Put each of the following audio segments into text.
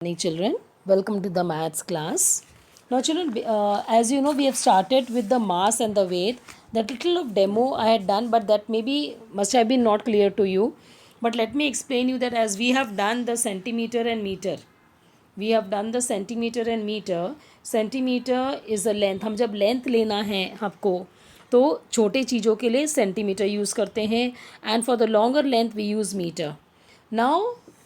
Morning, children. Welcome to the maths class. Now, children, as you know, we have started with the mass and the weight. That little of demo I had done, but that maybe must have been not clear to you. But let me explain you that as we have done the centimeter and meter, we have done the centimeter and meter. Centimeter is a length. हम जब length लेना है आपको तो छोटे चीज़ों के लिए सेंटीमीटर यूज़ करते हैं and for the longer length we use meter. Now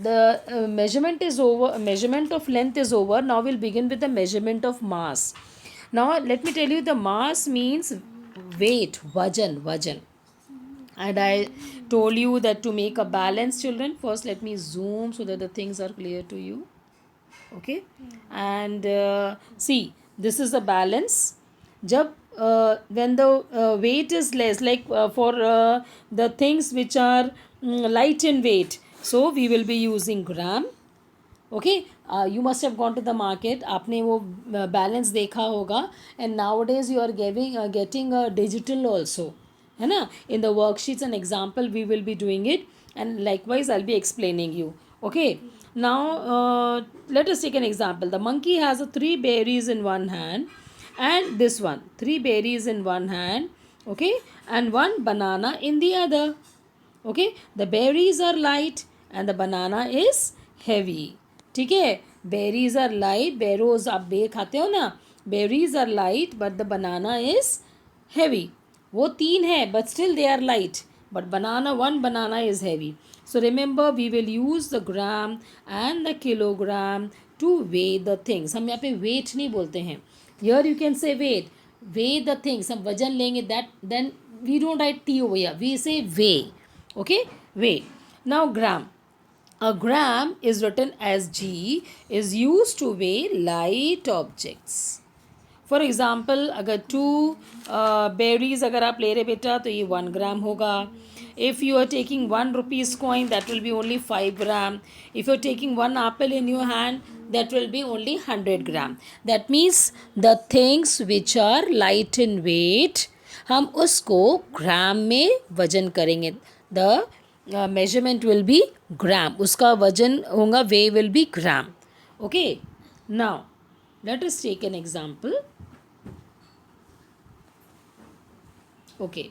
the measurement is over. Measurement of length is over. Now we'll begin with the measurement of mass. Now let me tell you, the mass means weight, vajan. And I told you that to make a balance, children, first let me zoom so that the things are clear to you. Okay. And see, this is the balance. Jab when the weight is less, like for the things which are light in weight, so we will be using gram. Okay, you must have gone to the market, आपने वो balance देखा होगा. And nowadays you are getting a digital also, है ना. In the worksheets and example we will be doing it, and likewise I will be explaining you. Okay, now let us take an example. The monkey has a 3 berries in one hand, and this one 3 berries in one hand, okay, and 1 banana in the other. Okay, the berries are light and the banana is heavy. ठीक है, berries are light, berries आप बेर खाते हो ना, berries are light but the banana is heavy. वो 3 है but still they are light, but one banana is heavy. So remember, we will use the gram and the kilogram to weigh the things. हम यहाँ पे weight नहीं बोलते हैं. Here you can say weight, weigh the things. हम वजन लेंगे, that then we don't write T over here, we say weigh. Okay, weigh. Now gram. A gram is written as G, is used to weigh light objects. For example, अगर 2 berries अगर आप ले रहे बेटा तो ये 1 ग्राम होगा. If you are taking 1 rupees coin that will be only 5 gram. If you are taking 1 apple in your hand that will be only 100 gram. That means the things which are light in weight, हम उसको gram में वजन करेंगे. The measurement will be gram, उसका वजन होगा, weigh will be gram. Okay, now let us take an example. Okay,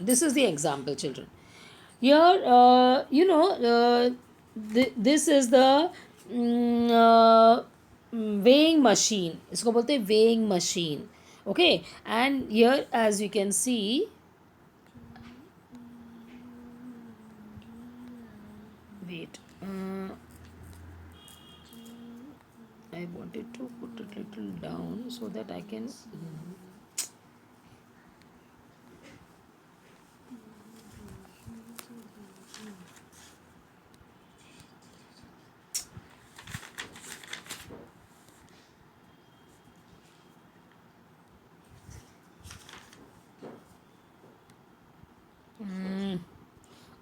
this is the example, children. Here this is the weighing machine. इसको बोलते हैं weighing machine. Okay, and here as you can see, wait, I wanted to put it little down so that I can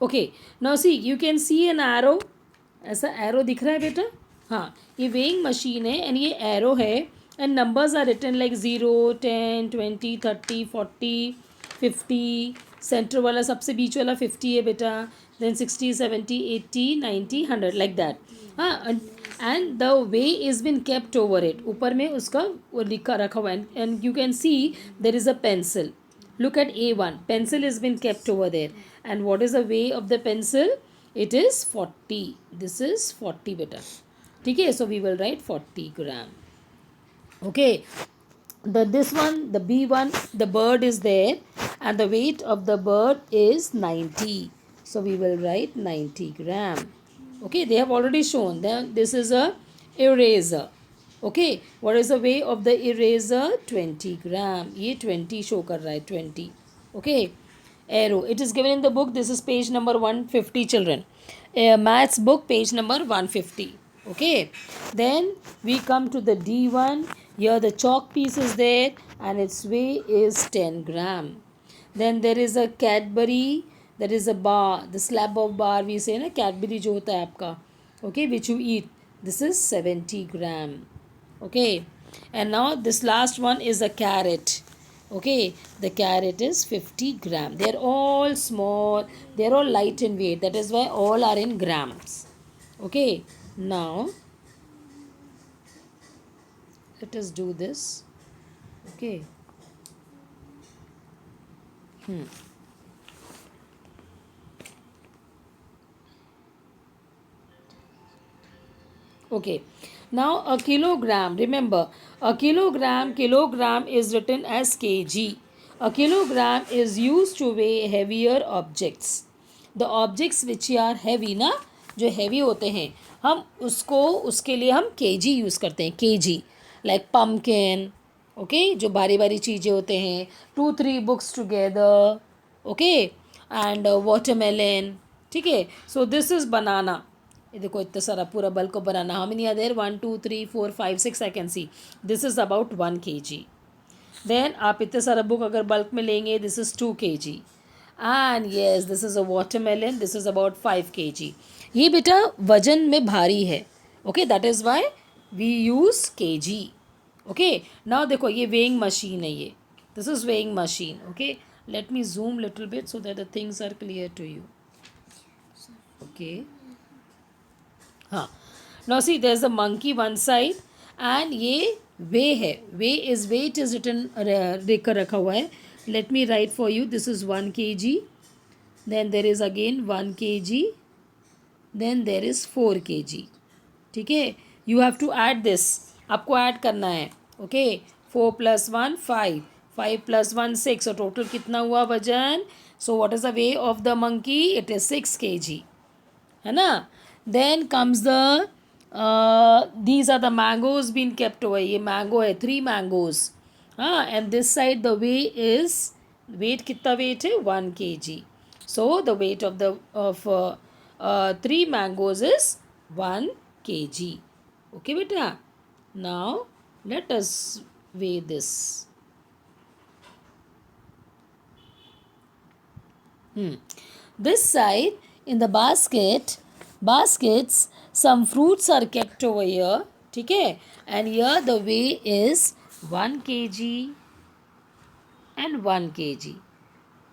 okay. Now see, you can see an arrow. ऐसा arrow दिख रहा है बेटा. हाँ, ये वेइंग मशीन है and ये arrow है and numbers are written like 0, 10, 20, 30, 40, 50. Centre वाला सबसे बीच वाला 50 है बेटा. Then 60, 70, 80, 90, 100 like that. हाँ, and the way is been kept over it. ऊपर में उसका वो लिखा रखा हुआ है and you can see there is a pencil. Look at A1. Pencil has been kept over there. And what is the weight of the pencil? It is 40. This is 40 beta. Okay, so we will write 40 gram. Okay. This one, the B1, the bird is there. And the weight of the bird is 90. So we will write 90 gram. Okay, they have already shown. Then this is a eraser. Okay, what is the weigh of the eraser? 20 gram. ये 20 show कर रहा है, 20. Okay, arrow, it is given in the book. This is page number 150, children. Maths book, page number 150. Okay, then we come to the D1. Here the chalk piece is there and its weight is 10 gram. Then there is a Cadbury, there is a bar, the slab of bar we say ना, Cadbury जो होता है आपका, okay, which you eat. This is 70 gram. Okay, and now this last one is a carrot. Okay, the carrot is 50 gram. They are all small, they are all light in weight. That is why all are in grams. Okay, now let us do this. Okay. Okay. Now a kilogram, remember, kilogram is written as kg. A kilogram is used to weigh heavier objects. The objects which are heavy ना, जो heavy होते हैं, हम उसको उसके लिए हम kg use करते हैं, kg. Like pumpkin, okay, जो भारी भारी चीज़ें होते हैं, 2-3 books together, okay, and watermelon, ठीक है. So this is banana. ये देखो इतना सारा पूरा बल्क को बनाना. How many are there? 1 2 3 4 5 6 I can see. This is about 1 kg. Then आप इतने सारा बुक अगर बल्क में लेंगे, this is 2 kg. And yes, this is a watermelon, this is about 5 kg. ये बेटा वजन में भारी है. Okay, that is why we use kg. Okay, now देखो ये वेइंग मशीन है. ये this is weighing machine. Okay, let me zoom little bit so that the things are clear to you. Okay, हाँ. Now see there is a monkey one side and ये weigh है. Wait is written लिखकर रखा हुआ है. Let me write for you. This is 1 kg. Then there is again 1 kg. Then there is 4 kg. ठीक है, you have to add this. आपको add करना है. ओके, 4 + 1 5, 5 + 1 6. और टोटल कितना हुआ वजन? So what is the weight of the monkey? It is 6 kg, है ना. Then comes the these are the mangoes been kept away. ये मैंगो है, 3 मैंगोज. हाँ, and this side the weight कितना वेट है? 1 kg. So the weight of 3 mangoes is 1 kg. Okay बेटा, now let us weigh this. This side in the baskets, some fruits are kept over here. ठीक है, and here the weight is 1 kg and 1 kg.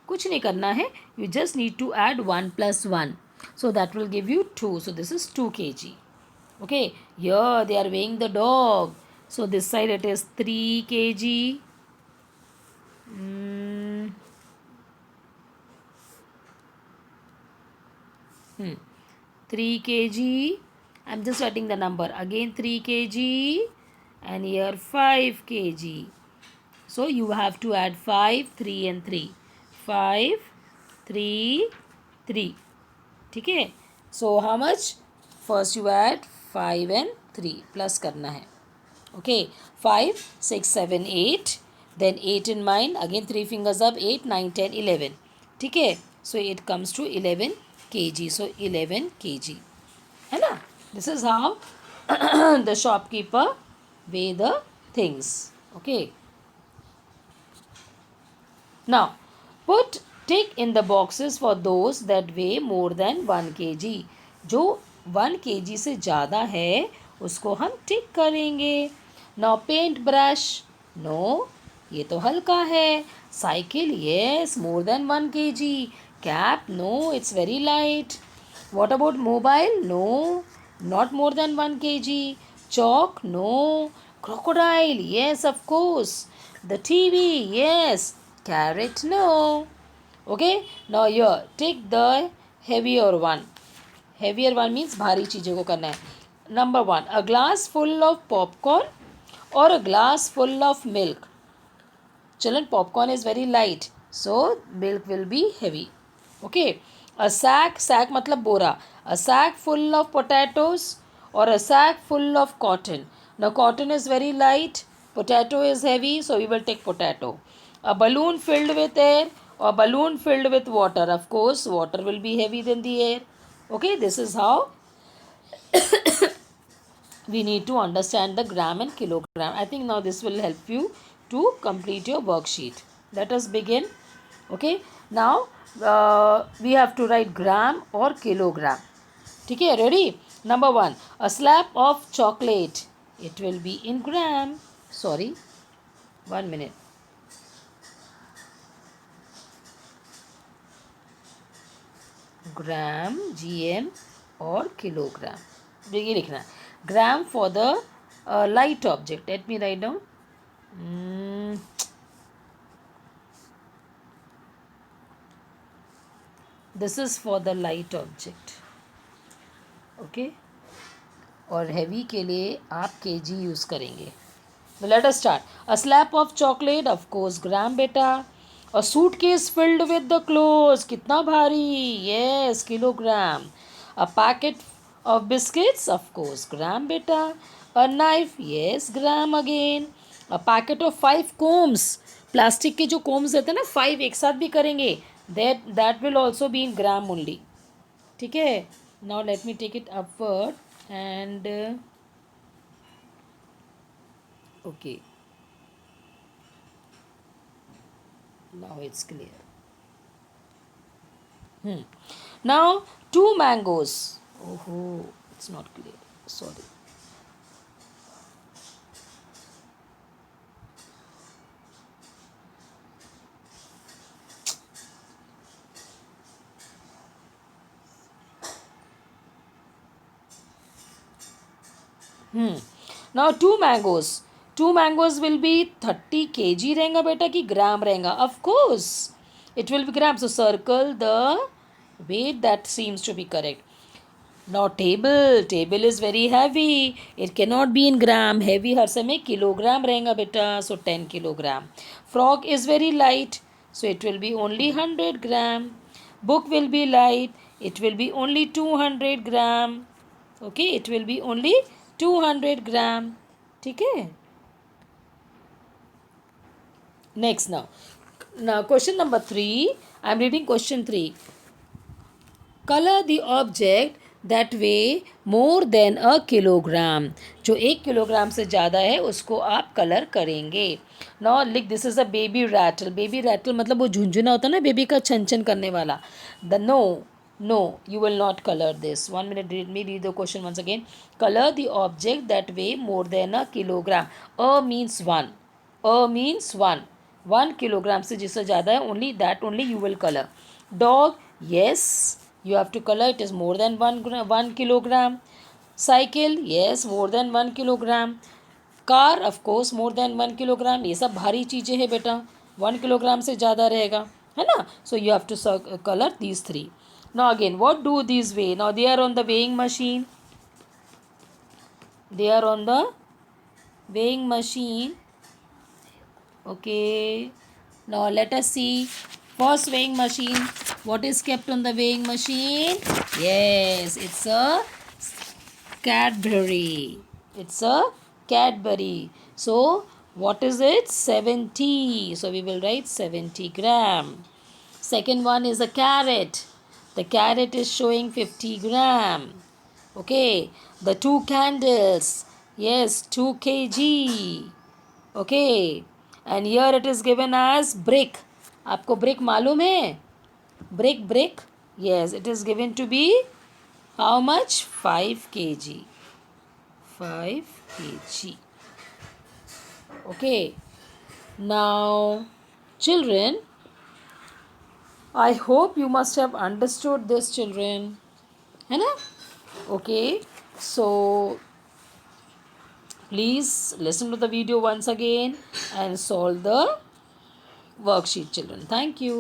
कुछ नहीं करना है, you just need to add 1 + 1. So that will give you 2. So this is 2 kg. Okay, here they are weighing the dog. So this side it is 3 kg. 3 kg. I'm just writing the number again. 3 kg and here 5 kg. So you have to add 5, 3 and 3. 5, 3, 3. ठीक है. So how much? First you add 5 and 3. Plus करना है. Okay, 5, 6, 7, 8. Then 8 in mind. Again 3 fingers up. 8, 9, 10, 11. ठीक है. So it comes to 11 kg. So 11 kg. है ना. This is how the shopkeeper weigh the things. Okay. Now put tick in the boxes for those that weigh more than 1 kg. जो 1 kg से ज़्यादा है उसको हम टिक करेंगे. Now paint brush. No, ये तो हल्का है. Cycle, yes, more than 1 kg. Cap, no, it's very light. What about mobile? No, not more than 1 kg. Chalk, no. Crocodile, yes, of course. The TV, yes. Carrot, no. Okay, now here take the heavier one. Heavier one means भारी चीज़ों को करना है. Number 1, a glass full of popcorn or a glass full of milk. Children, popcorn is very light, so milk will be heavy. Okay, a sack मतलब बोरा. A sack full of potatoes or a sack full of cotton. Now cotton is very light, potato is heavy, so we will take potato. A balloon filled with air or balloon filled with water. Of course, water will be heavy than the air. Okay, this is how we need to understand the gram and kilogram. I think now this will help you to complete your worksheet. Let us begin. Okay, now we have to write gram or kilogram. ठीक है, ready? Number 1, a slab of chocolate. It will be in gram. Sorry, 1 minute. Gram, GM और kilogram, ये लिखना है. Gram for the light object. Let me write down. This is for the light object. Okay. और heavy के लिए आप kg use करेंगे. Let us start. A slab of chocolate, of course gram बेटा. A suitcase filled with the clothes, कितना भारी, yes kilogram. A packet of biscuits, of course gram बेटा. A knife, yes gram again. A packet of 5 combs, plastic के जो combs रहते हैं ना, 5 एक साथ भी करेंगे, that will also be in gram only. ठीक है. Now let me take it upward and okay. Now it's clear. Now 2 mangoes. Oh, it's not clear. Sorry. Now 2 mangoes. 2 mangoes will be 30 kg रहेगा बेटा कि ग्राम रहेगा. Of course, it will be gram. So circle the weight that seems to be correct. Now table is very heavy. It cannot be in gram. Heavy हर समय kilogram रहेगा बेटा. So 10 kilogram. Frog is very light. So it will be only 100 gram. Book will be light. It will be only 200 gram. Okay, it will be only 200 gram. ठीक है. Next now question number 3. I am reading question 3. Color the object that weigh more than a kilogram. जो 1 kilogram से ज़्यादा है उसको आप colour करेंगे. Now लिख, this is a baby rattle. Baby rattle मतलब वो झुंझुना होता है ना बेबी का, छन छन करने वाला. The no you will not color this. 1 minute, let me read the question once again. Color the object that weigh more than a kilogram. A means 1. A means 1. 1 kilogram से जिससे ज़्यादा है, only that only you will color. Dog, yes, you have to color, it is more than 1 kilogram. Cycle, yes, more than 1 kilogram. Car, of course, more than 1 kilogram. ये सब भारी चीज़ें हैं बेटा, 1 किलोग्राम से ज़्यादा रहेगा, है ना. So you have to colour these 3. Now again, what do these weigh? Now they are on the weighing machine. They are on the weighing machine. Okay. Now let us see. First weighing machine. What is kept on the weighing machine? Yes, it's a Cadbury. It's a Cadbury. So what is it? 70. So we will write 70 gram. Second one is a carrot. The carrot is showing 50 gram. Okay. The 2 candles. Yes, 2 kg. Okay. And here it is given as brick. आपको brick मालूम है? Brick. Yes, it is given to be how much? 5 kg. 5 kg. Okay. Now, children, I hope you must have understood this, children. है ना? Okay. So, please listen to the video once again and solve the worksheet, children. Thank you.